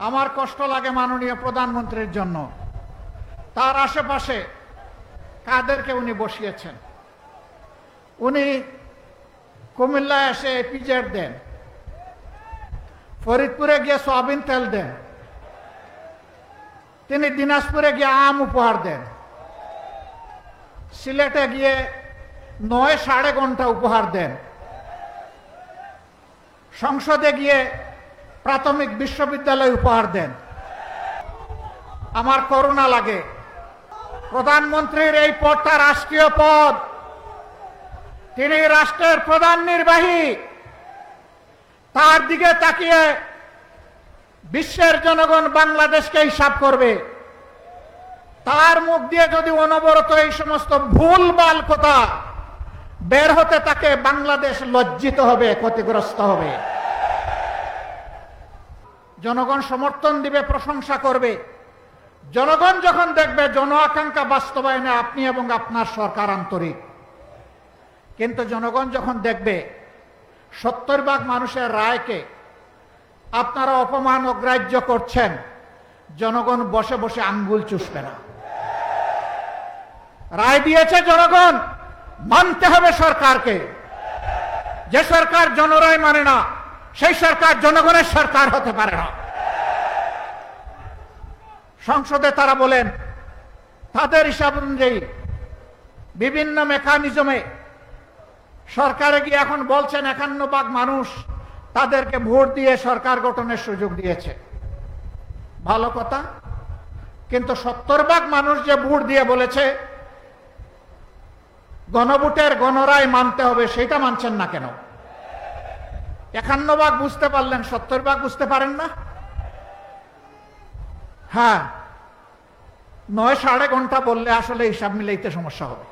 আমার কষ্ট লাগে মাননীয় প্রধানমন্ত্রীর জন্য। তার আশেপাশে কাদেরকে উনি বসিয়েছেন? উনি কুমিল্লায় এসে পিজেড দেন, ফরিদপুরে গিয়ে সয়াবিন তেল দেন, তিনি দিনাজপুরে গিয়ে আম উপহার দেন, সিলেটে গিয়ে ৯.৫ ঘন্টা উপহার দেন, সংসদে গিয়ে প্রাথমিক বিশ্ববিদ্যালয় উপহার দেন। আমার করুণা লাগে, প্রধানমন্ত্রীর এই পদটা রাষ্ট্রীয় পদ, তিনি রাষ্ট্রের প্রধান নির্বাহী, তার দিকে তাকিয়ে বিশ্বের জনগণ বাংলাদেশকে হিসাব করবে। তার মুখ দিয়ে যদি অনবরত এই সমস্ত ভুলভাল কথা বের হতে থাকে, বাংলাদেশ লজ্জিত হবে, ক্ষতিগ্রস্ত হবে। জনগণ সমর্থন দিবে, প্রশংসা করবে। জনগণ যখন দেখবে জন আকাঙ্ক্ষা বাস্তবায়নে আপনি এবং আপনার সরকার আন্তরিক, কিন্তু জনগণ যখন দেখবে ৭০ ভাগ মানুষের রায়কে আপনারা অপমান অগ্রাহ্য করছেন, জনগণ বসে বসে আঙ্গুল চুষবে না। রায় দিয়েছে জনগণ, মানতে হবে সরকারকে। যে সরকার জনরায় মানে না, সেই সরকার জনগণের সরকার হতে পারে না। সংসদে তারা বলেন তাদের হিসাব অনুযায়ী বিভিন্ন মেকানিজমে সরকারে গিয়ে এখন বলছেন ৫১ ভাগ মানুষ তাদেরকে ভোট দিয়ে সরকার গঠনের সুযোগ দিয়েছে। ভালো কথা, কিন্তু ৭০ ভাগ মানুষ যে ভোট দিয়ে বলেছে গণভোটের গণরায় মানতে হবে, সেটা মানছেন না কেন? ৫১ ভাগ বুঝতে পারলেন, ৭০ ভাগ বুঝতে পারেন না? হ্যাঁ, ৯.৫ ঘন্টা বললে আসলে হিসাব মিলাইতে সমস্যা হবে।